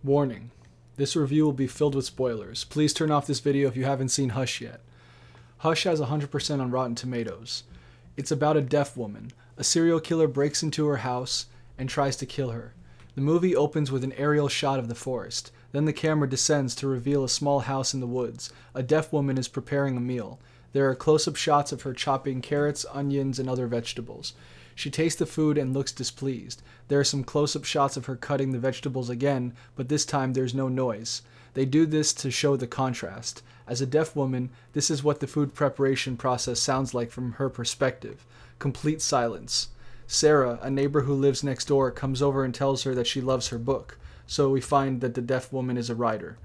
Warning. This review will be filled with spoilers. Please turn off this video if you haven't seen Hush yet. Hush has 100% on Rotten Tomatoes. It's about a deaf woman. A serial killer breaks into her house and tries to kill her. The movie opens with an aerial shot of the forest. Then the camera descends to reveal a small house in the woods. A deaf woman is preparing a meal. There are close-up shots of her chopping carrots, onions, and other vegetables. She tastes the food and looks displeased. There are some close-up shots of her cutting the vegetables again, but this time there's no noise. They do this to show the contrast. As a deaf woman, this is what the food preparation process sounds like from her perspective. Complete silence. Sarah, a neighbor who lives next door, comes over and tells her that she loves her book, so we find that the deaf woman is a writer.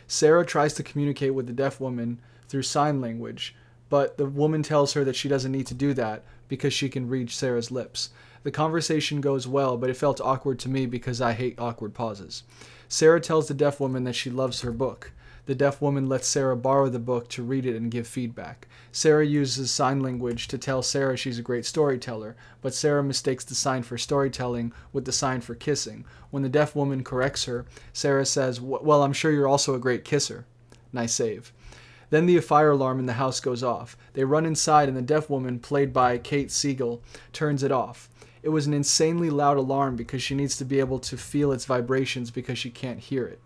Sarah tries to communicate with the deaf woman through sign language, but the woman tells her that she doesn't need to do that because she can read Sarah's lips. The conversation goes well, but it felt awkward to me because I hate awkward pauses. Sarah tells the deaf woman that she loves her book. The deaf woman lets Sarah borrow the book to read it and give feedback. Sarah uses sign language to tell Sarah she's a great storyteller, but Sarah mistakes the sign for storytelling with the sign for kissing. When the deaf woman corrects her, Sarah says, "Well, I'm sure you're also a great kisser." Nice save. Then the fire alarm in the house goes off. They run inside and the deaf woman, played by Kate Siegel, turns it off. It was an insanely loud alarm because she needs to be able to feel its vibrations because she can't hear it.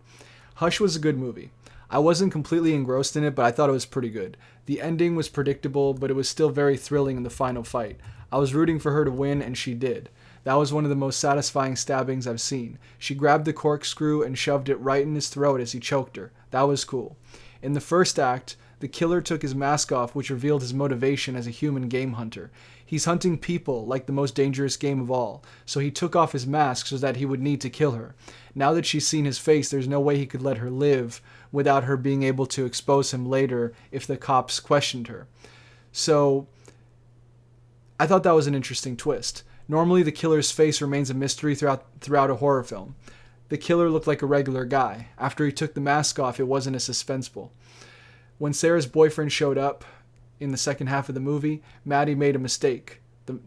Hush was a good movie. I wasn't completely engrossed in it, but I thought it was pretty good. The ending was predictable, but it was still very thrilling in the final fight. I was rooting for her to win, and she did. That was one of the most satisfying stabbings I've seen. She grabbed the corkscrew and shoved it right in his throat as he choked her. That was cool. In the first act, the killer took his mask off, which revealed his motivation as a human game hunter. He's hunting people like the most dangerous game of all, so he took off his mask so that he would need to kill her. Now that she's seen his face, there's no way he could let her live without her being able to expose him later if the cops questioned her. So, I thought that was an interesting twist. Normally, the killer's face remains a mystery throughout a horror film. The killer looked like a regular guy. After he took the mask off, it wasn't as suspenseful. When Sarah's boyfriend showed up in the second half of the movie, Maddie made a mistake.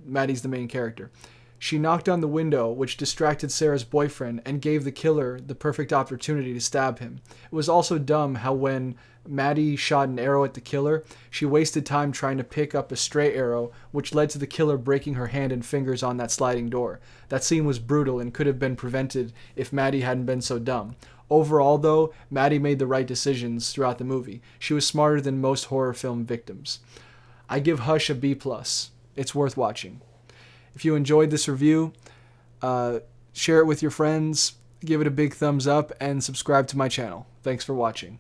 Maddie's the main character. She knocked on the window, which distracted Sarah's boyfriend and gave the killer the perfect opportunity to stab him. It was also dumb how when Maddie shot an arrow at the killer, she wasted time trying to pick up a stray arrow, which led to the killer breaking her hand and fingers on that sliding door. That scene was brutal and could have been prevented if Maddie hadn't been so dumb. Overall, though, Maddie made the right decisions throughout the movie. She was smarter than most horror film victims. I give Hush a B+. It's worth watching. If you enjoyed this review, share it with your friends, give it a big thumbs up, and subscribe to my channel. Thanks for watching.